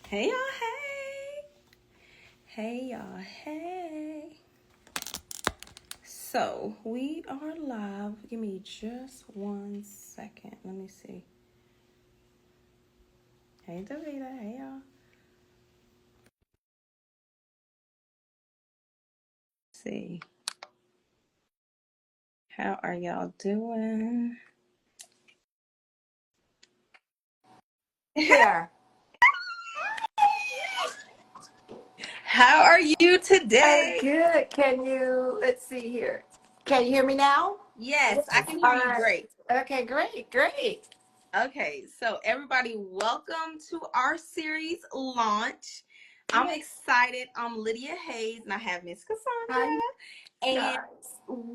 Hey y'all, hey. Hey y'all, hey. So, we are live. Give me just 1 second. Let me see. Hey Davida, hey y'all. Let's see. How are y'all doing? Here. How are you I'm today? good. Let's see here. Can you hear me now? Yes, I Yes. can hear All you right. great. Okay, great. Okay, so everybody, welcome to our series launch. I'm Yes. excited. I'm Lydia Hayes, and I have Miss Hi, Cassandra. And guys.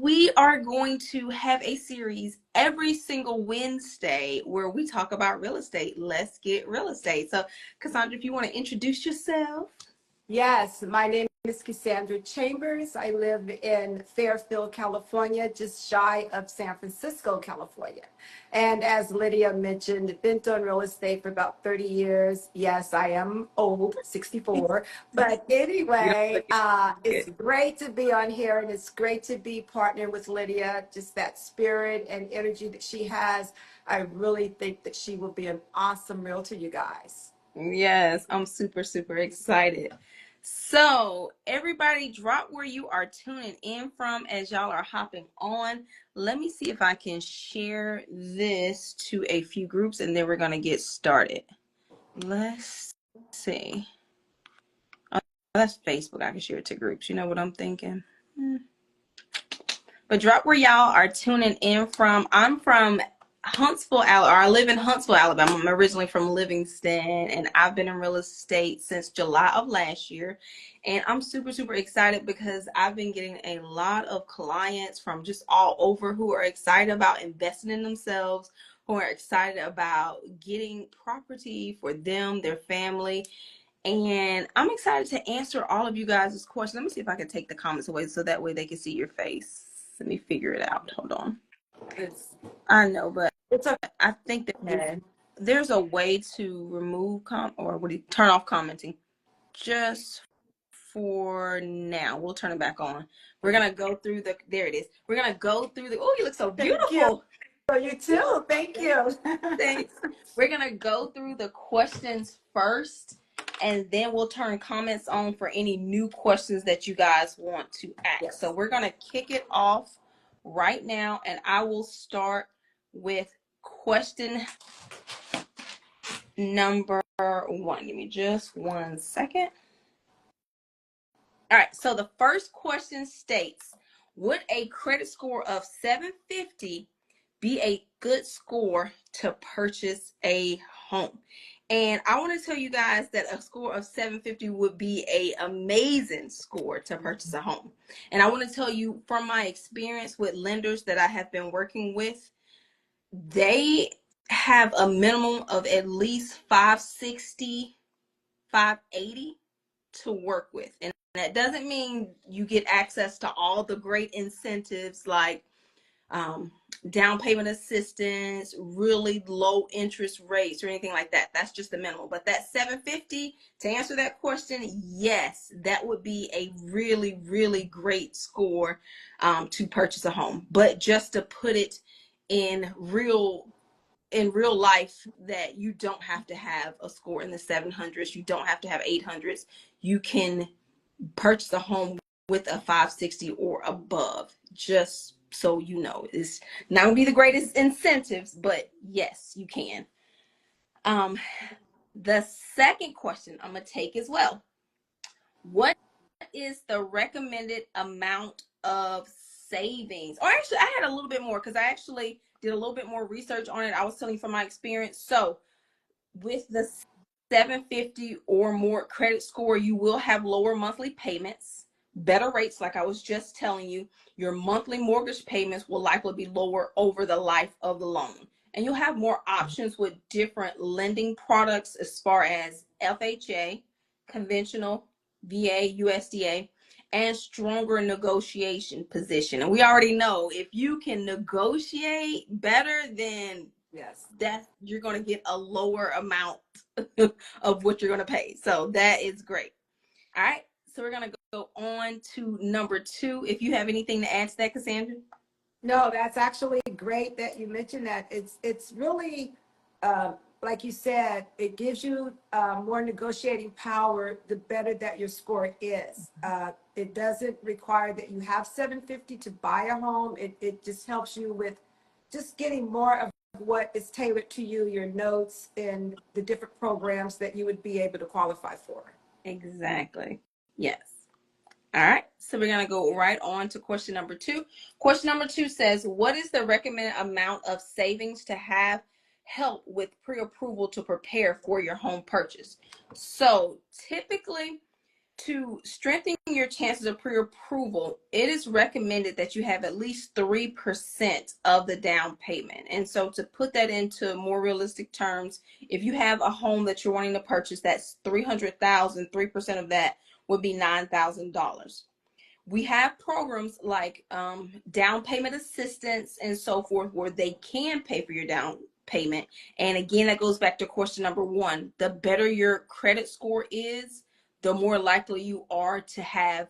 we are going to have a series every single Wednesday where we talk about real estate. Let's get real estate. So, Cassandra, if you want to introduce yourself. Yes, my name is Cassandra Chambers. I live in Fairfield, California, just shy of San Francisco, California. And as Lydia mentioned, been doing real estate for about 30 years. Yes, I am old, 64. But You're not anyway, looking it's good. great to be on here and it's great to be partnered with Lydia. Just that spirit and energy that she has. I really think that she will be an awesome realtor, you guys. Yes, I'm super excited. So, everybody, drop where you are tuning in from as y'all are hopping on. Let me see if I can share this to a few groups and then we're going to get started. Let's see. Oh, that's Facebook. I can share it to groups. You know what I'm thinking? Hmm. But drop where y'all are tuning in from. I'm from Huntsville, Alabama. I live in Huntsville, Alabama. I'm originally from Livingston, and I've been in real estate since July of last year. And I'm super excited because I've been getting a lot of clients from just all over who are excited about investing in themselves, who are excited about getting property for them, their family. And I'm excited to answer all of you guys' questions. Let me see if I can take the comments away so that way they can see your face. Let me figure it out. Hold on. It's I know, but it's I think that okay. there's a way to remove or what do you turn off commenting. Just for now, we'll turn it back on. We're gonna go through there it is. We're gonna go through oh, you look so Thank you. beautiful. For you too. Thank you. Thanks. We're going to go through the questions first, and then we'll turn comments on for any new questions that you guys want to ask. So Yes. we're going to kick it off right now, and I will start with question number 1. Give me just 1 second. All right, so the first question states, would a credit score of 750 be a good score to purchase a home? And I want to tell you guys that a score of 750 would be a amazing score to purchase a home. And I want to tell you from my experience with lenders that I have been working with, they have a minimum of at least 560, 580 to work with. And that doesn't mean you get access to all the great incentives like down payment assistance, really low interest rates, or anything like that. That's just the minimum. But that 750, to answer that question, yes, that would be a really great score to purchase a home. But just to put it in real life, that you don't have to have a score in the 700s, you don't have to have 800s. You can purchase a home with a 560 or above. Just so you know, it's not gonna be the greatest incentives, but yes, you can. um the second question I'm gonna take as well: what is the recommended amount of savings? Or actually, I had a little bit more because I actually did a little bit more research on it. I was telling you from my experience. So with the 750 or more credit score, you will have lower monthly payments, better rates, like I was just telling you. Your monthly mortgage payments will likely be lower over the life of the loan. And you'll have more options with different lending products as far as FHA, conventional, VA, USDA, and stronger negotiation position. And we already know if you can negotiate better, then Yes. that you're going to get a lower amount of what you're going to pay. So that is great. All right. So we're going to go on to number 2. If you have anything to add to that, Cassandra. No, that's actually great that you mentioned that. It's really like you said, it gives you more negotiating power the better that your score is. It doesn't require that you have 750 to buy a home. It just helps you with just getting more of what is tailored to you, your notes, and the different programs that you would be able to qualify for. Exactly. Yes. All right. So we're going to go right on to question number 2. Question number 2 says, what is the recommended amount of savings to have help with pre-approval to prepare for your home purchase? So typically, to strengthen your chances of pre-approval, it is recommended that you have at least 3% of the down payment. And so to put that into more realistic terms, if you have a home that you're wanting to purchase, that's 300,000, 3% of that would be $9,000. We have programs like down payment assistance and so forth where they can pay for your down payment. And again, that goes back to question number 1. The better your credit score is, the more likely you are to have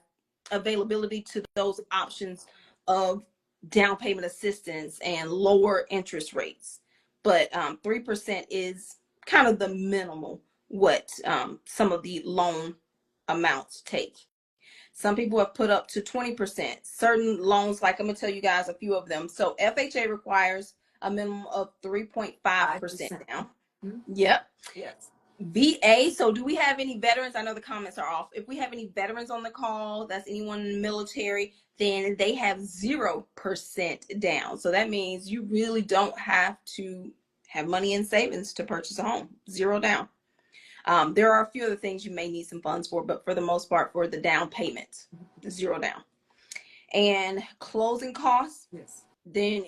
availability to those options of down payment assistance and lower interest rates. But 3% is kind of the minimal what some of the loan amounts take. Some people have put up to 20%. Certain loans, like I'm going to tell you guys a few of them. So FHA requires a minimum of 3.5% 5%. down. Hmm. Yep. Yes. VA. So do we have any veterans? I know the comments are off. If we have any veterans on the call, that's anyone in the military, then they have 0% down. So that means you really don't have to have money in savings to purchase a home. 0 down. There are a few other things you may need some funds for, but for the most part, for the down payment, 0 down. And closing costs, Yes. then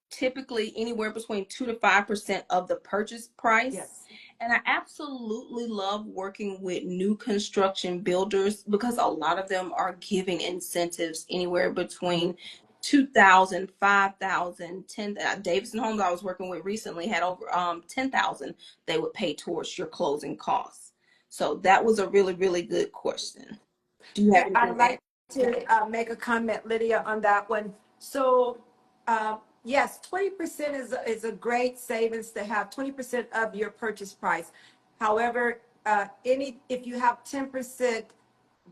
typically anywhere between 2 to 5% of the purchase price. Yes. And I absolutely love working with new construction builders because a lot of them are giving incentives anywhere between 2,000, 5,000, 10,000. Davidson Homes I was working with recently had over 10,000 they would pay towards your closing costs. So that was a really, really good question. Do you have Yeah, anything I'd to add? like to make a comment, Lydia, on that one. So, yes, 20% is a great savings to have 20% of your purchase price. However, if you have 10%,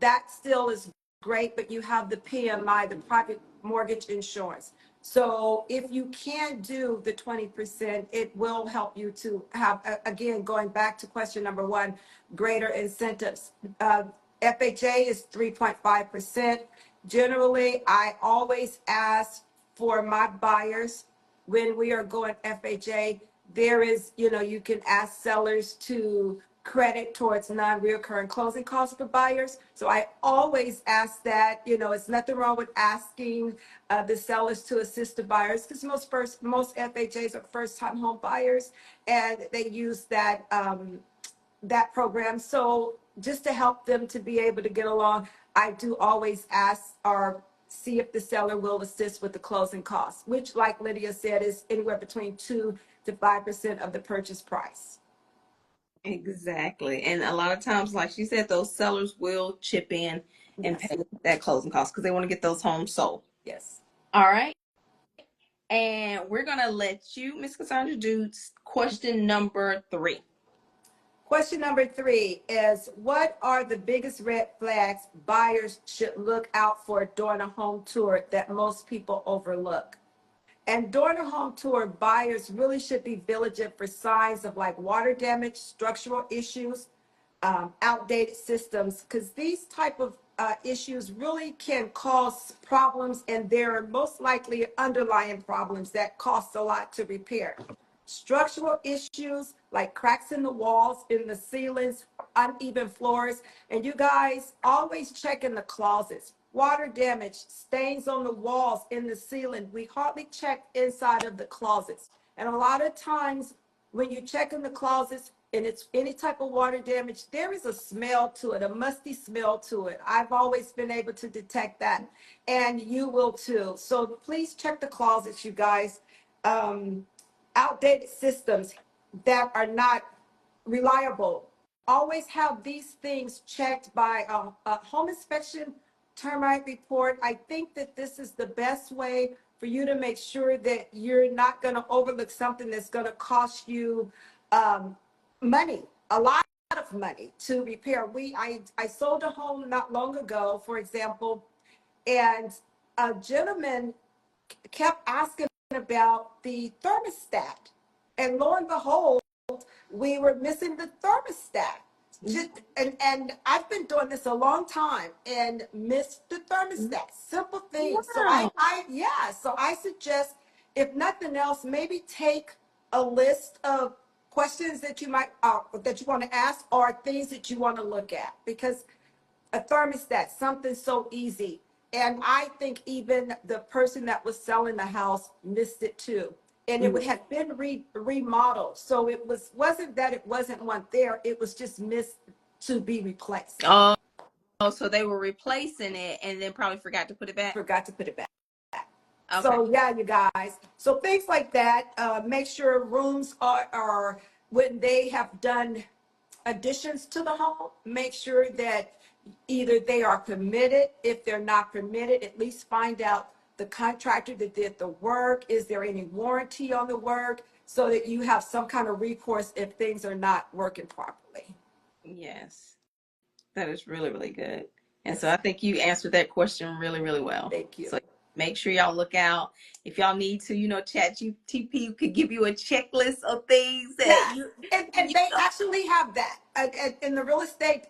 that still is great, but you have the PMI, the private mortgage insurance. So if you can't do the 20%, it will help you to have, again, going back to question number 1, greater incentives. FHA is 3.5%. Generally, I always ask for my buyers when we are going FHA, there is, you can ask sellers to credit towards non-reoccurring closing costs for buyers. So I always ask that, it's nothing wrong with asking the sellers to assist the buyers because most FHAs are first-time home buyers and they use that program. So just to help them to be able to get along, I do always ask or see if the seller will assist with the closing costs, which, like Lydia said, is anywhere between 2 to 5% of the purchase price. Exactly. And a lot of times, like she said, those sellers will chip in and Yes. pay that closing cost because they want to get those homes sold. Yes. All right. And we're going to let you, Miss Cassandra, do question number 3. Question number 3 is, what are the biggest red flags buyers should look out for during a home tour that most people overlook? And during a home tour, buyers really should be vigilant for signs of like water damage, structural issues, outdated systems, because these type of issues really can cause problems, and there are most likely underlying problems that cost a lot to repair. Structural issues like cracks in the walls, in the ceilings, uneven floors, and you guys always check in the closets. Water damage, stains on the walls, in the ceiling. We hardly check inside of the closets. And a lot of times when you check in the closets and it's any type of water damage, there is a smell to it, a musty smell to it. I've always been able to detect that, and you will too. So please check the closets, you guys. Outdated systems that are not reliable. Always have these things checked by a home inspection termite report. I think that this is the best way for you to make sure that you're not going to overlook something that's going to cost you money, a lot of money to repair. I sold a home not long ago, for example, and a gentleman kept asking about the thermostat. And lo and behold, we were missing the thermostat. Just, and I've been doing this a long time and missed the thermostat. Simple things. So Wow. so I suggest, if nothing else, maybe take a list of questions that you might that you want to ask, or things that you want to look at, because a thermostat, something so easy. And I think even the person that was selling the house missed it too. And it had been remodeled. So it wasn't that it wasn't one there, it was just missed to be replaced. Oh, so they were replacing it and then probably forgot to put it back. Forgot to put it back. Okay. So yeah, you guys. So things like that. Make sure rooms are when they have done additions to the home, make sure that either they are permitted. If they're not permitted, at least find out the contractor that did the work. Is there any warranty on the work, so that you have some kind of recourse if things are not working properly. Yes. That is really, really good. And so Yes. I think you answered that question really, really well. Thank you. So make sure y'all look out. If y'all need to, ChatGPT could give you a checklist of things that Yeah, you, and they actually have that in the real estate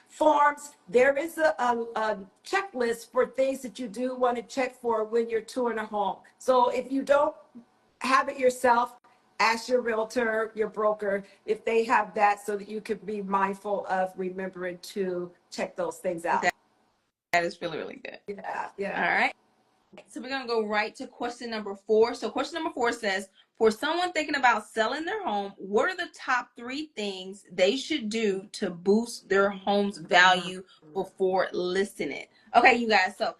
forms. There is a checklist for things that you do want to check for when you're touring a home. So if you don't have it yourself, ask your realtor, your broker, if they have that, so that you can be mindful of remembering to check those things out. that is really, really good. Yeah, All yeah. right. So we're going to go right to question number 4. So question number 4 says, for someone thinking about selling their home, what are the top 3 things they should do to boost their home's value before listing it? Okay, you guys. So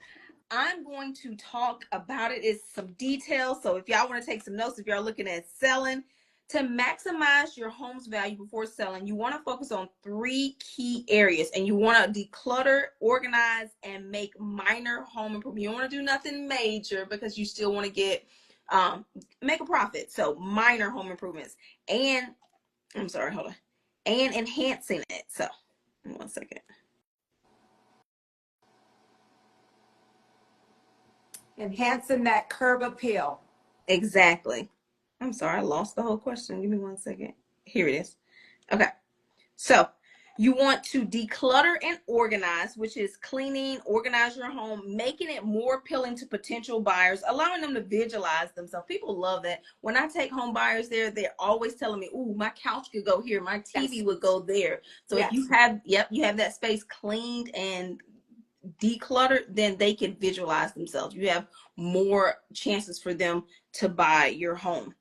I'm going to talk about it in some detail. So if y'all want to take some notes, if y'all looking at selling, to maximize your home's value before selling, you want to focus on 3 key areas, and you want to declutter, organize, and make minor home improvement. You don't want to do nothing major because you still want to get make a profit. So minor home improvements, and I'm sorry, hold on, and enhancing it. So 1 second. Enhancing that curb appeal. Exactly. I'm sorry, I lost the whole question. Give me 1 second. Here it is. Okay. So you want to declutter and organize, which is cleaning, organize your home, making it more appealing to potential buyers, allowing them to visualize themselves. People love that. When I take home buyers there, they're always telling me, ooh, my couch could go here, my TV would go there. So if you have, you have that space cleaned and decluttered, then they can visualize themselves. You have more chances for them to buy your home.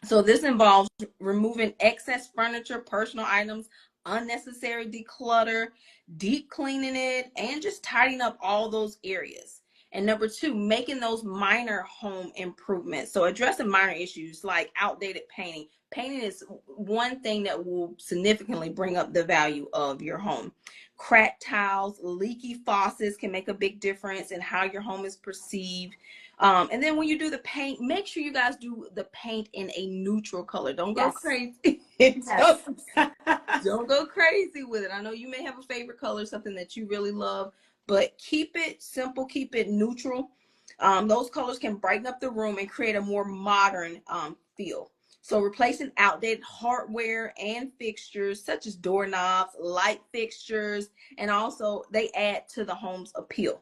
So this involves removing excess furniture, personal items, unnecessary declutter, deep cleaning it, and just tidying up all those areas. And number 2, making those minor home improvements. So addressing minor issues like outdated painting. Painting is one thing that will significantly bring up the value of your home. Cracked tiles, leaky faucets can make a big difference in how your home is perceived. And then when you do the paint, make sure you guys do the paint in a neutral color. Don't go crazy. Yes. Don't go crazy with it. I know you may have a favorite color, something that you really love, but keep it simple, keep it neutral. Those colors can brighten up the room and create a more modern feel. So replacing outdated hardware and fixtures such as doorknobs, light fixtures, and also they add to the home's appeal.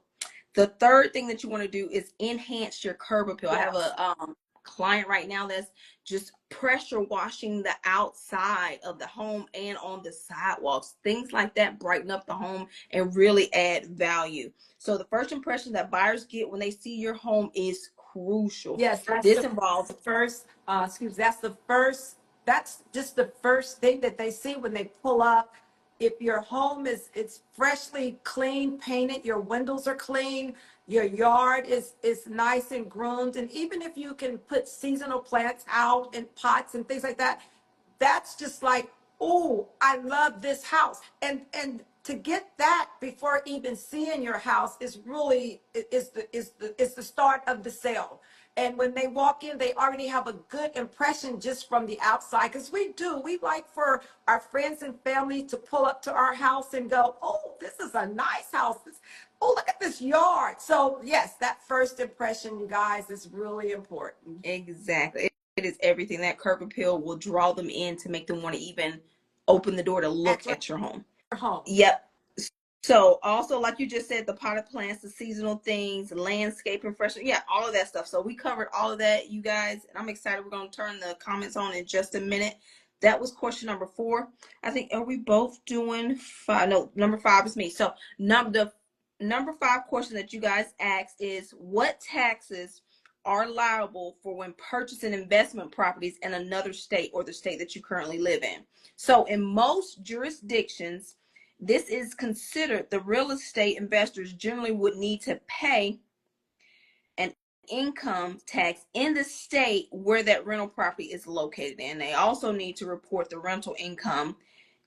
The third thing that you want to do is enhance your curb appeal. I have a client right now that's just pressure washing the outside of the home and on the sidewalks. Things like that brighten up the home and really add value. So the first impression that buyers get when they see your home is crucial. Yes, This involves that's just the first thing that they see when they pull up. If your home it's freshly clean, painted, your windows are clean, your yard is nice and groomed, and even if you can put seasonal plants out in pots and things like that, that's just like, oh, I love this house. And to get that before even seeing your house is really is the start of the sale. And when they walk in, they already have a good impression just from the outside. Because we like for our friends and family to pull up to our house and go, oh, this is a nice house. Oh, look at this yard. So yes, that first impression, you guys, is really important. Exactly. It is everything. That curb appeal will draw them in to make them want to even open the door to look At your at your home. home. Yep. So also, like you just said, the potted plants, the seasonal things, landscaping, fresh, yeah, all of that stuff. So we covered all of that, you guys, and I'm excited. We're going to turn the comments on in just a minute. That was question number 4. I think, are we both doing 5? No, number 5 is me. So the number 5 question that you guys asked is, what taxes are liable for when purchasing investment properties in another state or the state that you currently live in? So in most jurisdictions, this is considered the real estate investors generally would need to pay an income tax in the state where that rental property is located in. They also need to report the rental income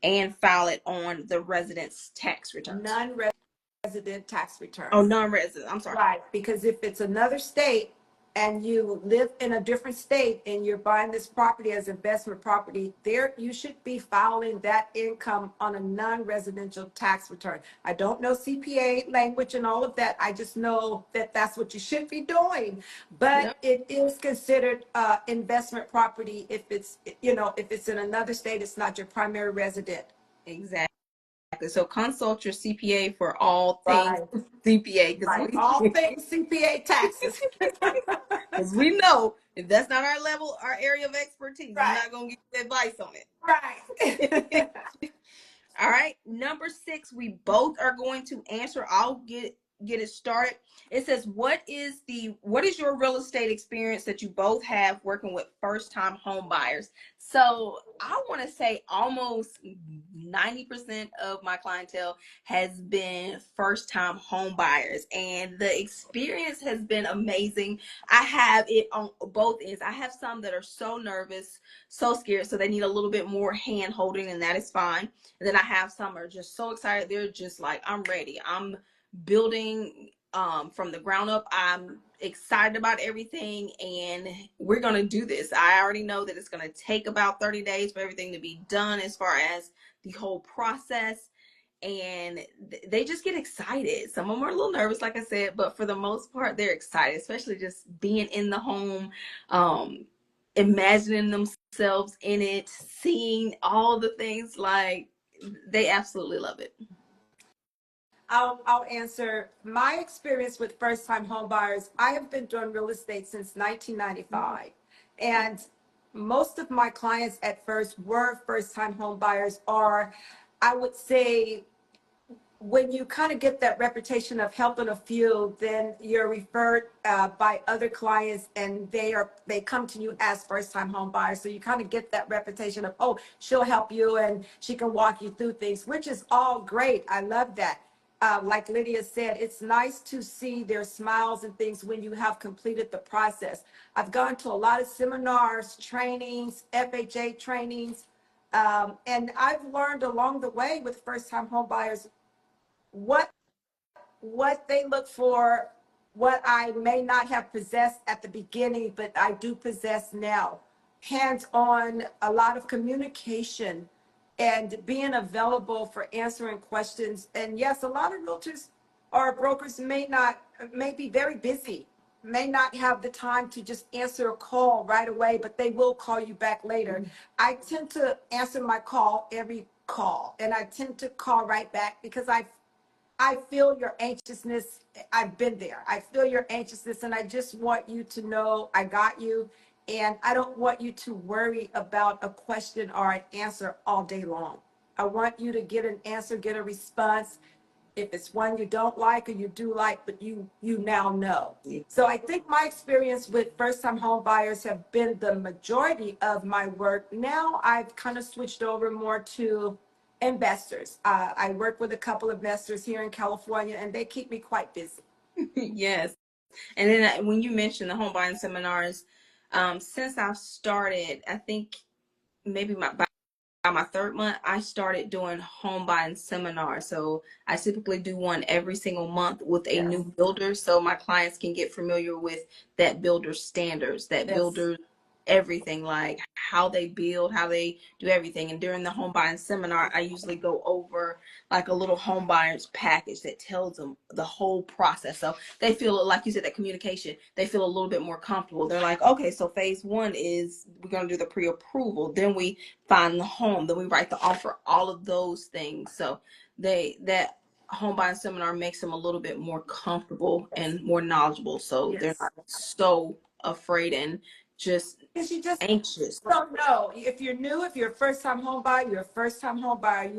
and file it on the residence tax returns. Non-resident tax Oh, returns. non-resident. I'm sorry. Right, because if it's another state and you live in a different state and you're buying this property as investment property, there you should be filing that income on a non-residential tax return. I don't know CPA language and all of that. I just know that that's what you should be doing. But Yep. it is considered investment property if it's, if it's in another state, it's not your primary resident. Exactly. So consult your CPA for all things Right, CPA because right. All things CPA taxes. we know if that's not our level, our area of expertise, we're Right. not going to give you advice on it. Right. All right, number 6, we both are going to answer. I'll get it started. It says, what is your real estate experience that you both have working with first time home buyers? So I want to say almost 90% of my clientele has been first time home buyers, and the experience has been amazing. I have it on both ends. I have some that are so nervous, so scared, so they need a little bit more hand holding, and that is fine. And then I have some are just so excited. They're just like, I'm ready. I'm building from the ground up. I'm excited about everything and we're going to do this. I already know that it's going to take about 30 days for everything to be done as far as the whole process. And they just get excited. Some of them are a little nervous, like I said, but for the most part, they're excited, especially just being in the home, imagining themselves in it, seeing all the things. Like, they absolutely love it. I'll answer my experience with first time home buyers. I have been doing real estate since 1995. And most of my clients at first were first time home buyers, or I would say when you kind of get that reputation of helping a few, then you're referred by other clients, and they come to you as first time home buyers. So you kind of get that reputation of, oh, she'll help you and she can walk you through things, which is all great. I love that. Like Lydia said, it's nice to see their smiles and things when you have completed the process. I've gone to a lot of seminars, trainings, FHA trainings, and I've learned along the way with first time home buyers what they look for, what I may not have possessed at the beginning, but I do possess now. Hands on, a lot of communication and being available for answering questions. And yes, a lot of realtors or brokers may be very busy, may not have the time to just answer a call right away, but they will call you back later. I tend to answer my call every call, and I tend to call right back because I feel your anxiousness. I've been there. I feel your anxiousness, and I just want you to know I got you. And I don't want you to worry about a question or an answer all day long. I want you to get an answer, get a response. If it's one you don't like or you do like, but you now know. So I think my experience with first time home buyers have been the majority of my work. Now I've kind of switched over more to investors. I work with a couple of investors here in California, and they keep me quite busy. Yes. And then when you mentioned the home buying seminars, since I've started, I think maybe by my third month, I started doing home buying seminars. So I typically do one every single month with a Yes. new builder so my clients can get familiar with that builder's standards, that Yes. builder's everything, like how they build, how they do everything. And during the home buying seminar, I usually go over like a little home buyer's package that tells them the whole process. So they feel, like you said, that communication, they feel a little bit more comfortable. They're like, okay, so phase one is we're going to do the pre-approval. Then we find the home, then we write the offer, all of those things. So that home buying seminar makes them a little bit more comfortable Yes. and more knowledgeable. So they're Yes. not so afraid and just Because you just anxious. don't know. If you're new, if you're a first-time home buyer, you're a first-time home buyer.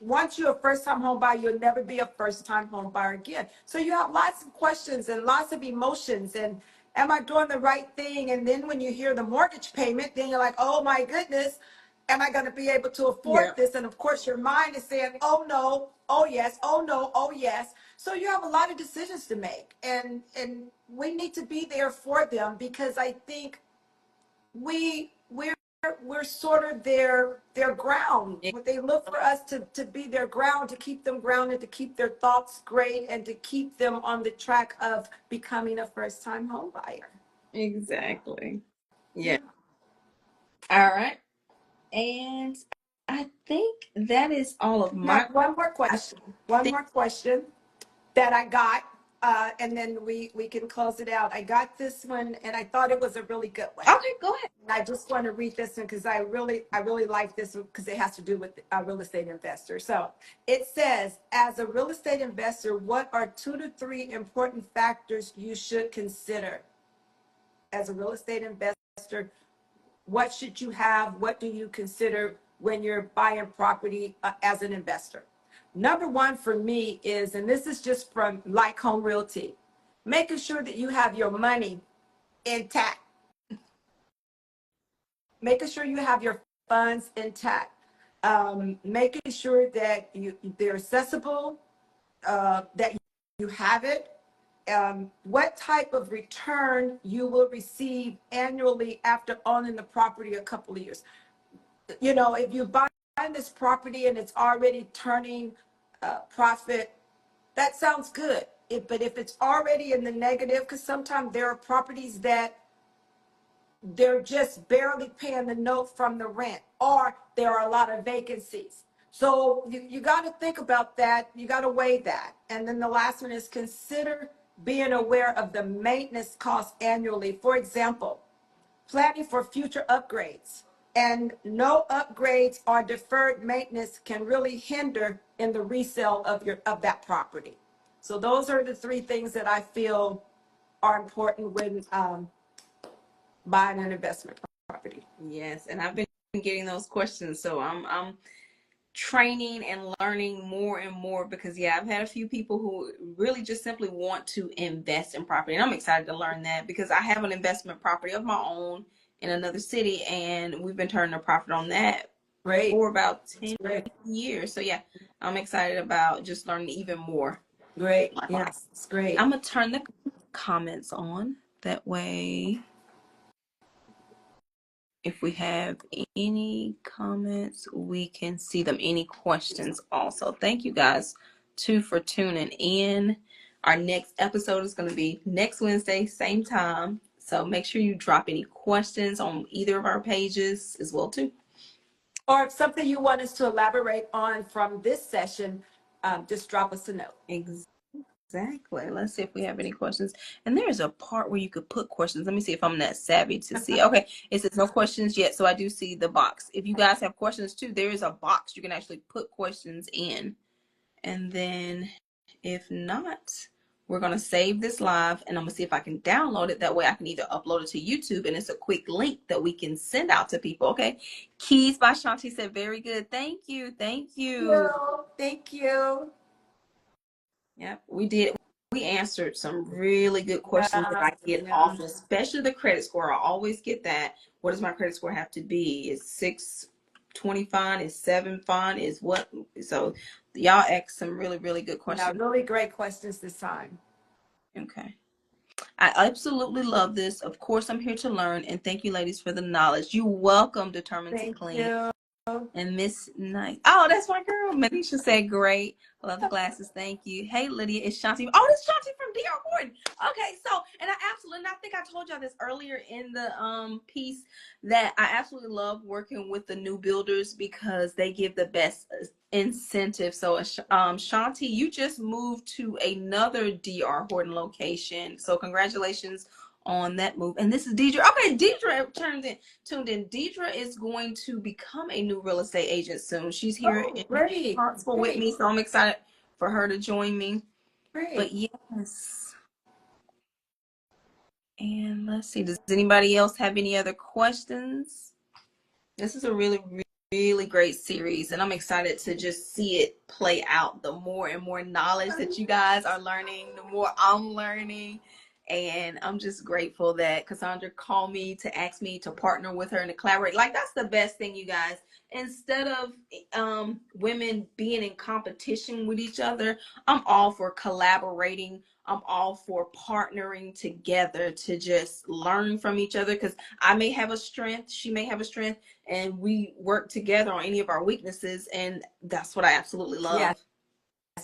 Once you're a first-time home buyer, you'll never be a first-time home buyer again. So you have lots of questions and lots of emotions and am I doing the right thing? And then when you hear the mortgage payment, then you're like, oh my goodness, am I going to be able to afford Yeah, this? And of course, your mind is saying, oh no, oh yes, oh no, oh yes. So you have a lot of decisions to make, and we need to be there for them because I think we're we're sort of their ground. They look for us to be their ground, to keep them grounded, to keep their thoughts great, and to keep them on the track of becoming a first time home buyer. exactly. Yeah. Yeah. All right. And I think that is all of Now, my one more I question. One think more question that I got, and then we can close it out. I got this one, and I thought it was a really good one. okay, go ahead. I just want to read this one because I really like this one because it has to do with a real estate investor. So it says, as a real estate investor, what are 2 to 3 important factors you should consider as a real estate investor? What should you have? What do you consider when you're buying property as an investor? Number one for me is, and this is just from Like Home Realty, making sure that you have your money intact, making sure you have your funds intact, making sure that they're accessible, that you have it, what type of return you will receive annually after owning the property a couple of years. You know, if you buy this property and it's already turning profit, that sounds good. But if it's already in the negative, because sometimes there are properties that they're just barely paying the note from the rent, or there are a lot of vacancies. So you got to think about that. You got to weigh that. And then the last one is consider being aware of the maintenance costs annually. For example, planning for future upgrades. And no upgrades or deferred maintenance can really hinder in the resale of that property. So those are the 3 things that I feel are important when buying an investment property. Yes, and I've been getting those questions, so I'm training and learning more and more because yeah, I've had a few people who really just simply want to invest in property, and I'm excited to learn that because I have an investment property of my own in another city, and we've been turning a profit on that Great. for about That's 10 great. years. So yeah, I'm excited about just learning even more. Great. Yes, it's great. I'm gonna turn the comments on that way. If we have any comments, we can see them. Any questions also. Thank you guys too for tuning in. Our next episode is going to be next Wednesday, same time. So make sure you drop any questions on either of our pages as well too. Or if something you want us to elaborate on from this session, just drop us a note. Exactly. Let's see if we have any questions. And there's a part where you could put questions. Let me see if I'm that savvy to see. Okay, it says no questions yet, so I do see the box. If you guys have questions too, there is a box you can actually put questions in. And then if not, we're going to save this live and I'm going to see if I can download it. That way I can either upload it to YouTube and it's a quick link that we can send out to people. Okay. Keys by Shanti said, very good. Thank you. Thank you. Thank you. Yep, we did. We answered some really good questions that Yeah, I get yeah. often, especially the credit score. I always get that. What does my credit score have to be? Is 620 fine? Is 7 fine? Is what? So y'all asked some really, really good Now, questions. really great questions this time. Okay. I absolutely love this. Of course, I'm here to learn, and thank you, ladies, for the knowledge. You welcome, Determined to Thank Clean. you. And Miss Knight. Oh, that's my girl. Manisha said, great. Love the glasses. Thank you. Hey, Lydia, it's Shanti. Oh, it's Shanti from DR Horton. Okay, so, and I think I told y'all this earlier in the piece, that I absolutely love working with the new builders because they give the best incentive. So, Shanti, you just moved to another DR Horton location. So, congratulations on that move. And this is Deidre. Okay, Deidre tuned in. Deidre is going to become a new real estate agent soon. She's here Oh, in great, Huntsville with great, me, so I'm excited for her to join me. But great. yes, and let's see. Does anybody else have any other questions? This is a really, really great series, and I'm excited to just see it play out. The more and more knowledge that you guys are learning, the more I'm learning. And I'm just grateful that Cassandra called me to ask me to partner with her and to collaborate. Like, that's the best thing, you guys. Instead of women being in competition with each other, I'm all for collaborating. I'm all for partnering together to just learn from each other, because I may have a strength, she may have a strength, and we work together on any of our weaknesses, and that's what I absolutely Yes, love.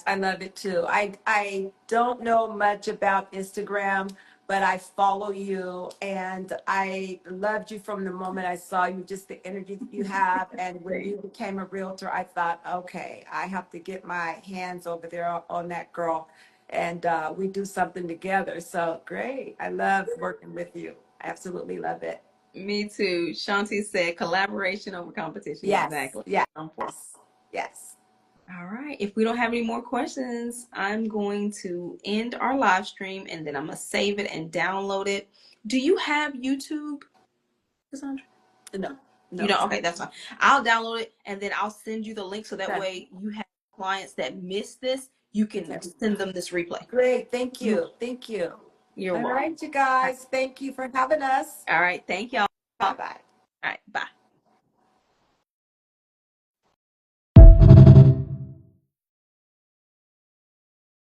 I love it too. I don't know much about Instagram, but I follow you and I loved you from the moment I saw you, just the energy that you have. And when you became a realtor, I thought, okay, I have to get my hands over there on that girl and we do something together. So great. I love working with you. I absolutely love it. Me too. Shanti said collaboration over competition. Yes, Exactly. yes, I'm for. yes. All right. If we don't have any more questions, I'm going to end our live stream, and then I'm going to save it and download it. Do you have YouTube, Cassandra? No, You no. don't? Okay, that's fine. I'll download it, and then I'll send you the link, so that Okay. way you have clients that miss this. You can Okay. send them this replay. Great. Thank You, you. Thank you. you're All welcome. right, you guys. Thank you for having us. All right. Thank y'all. Bye All bye. right. Bye.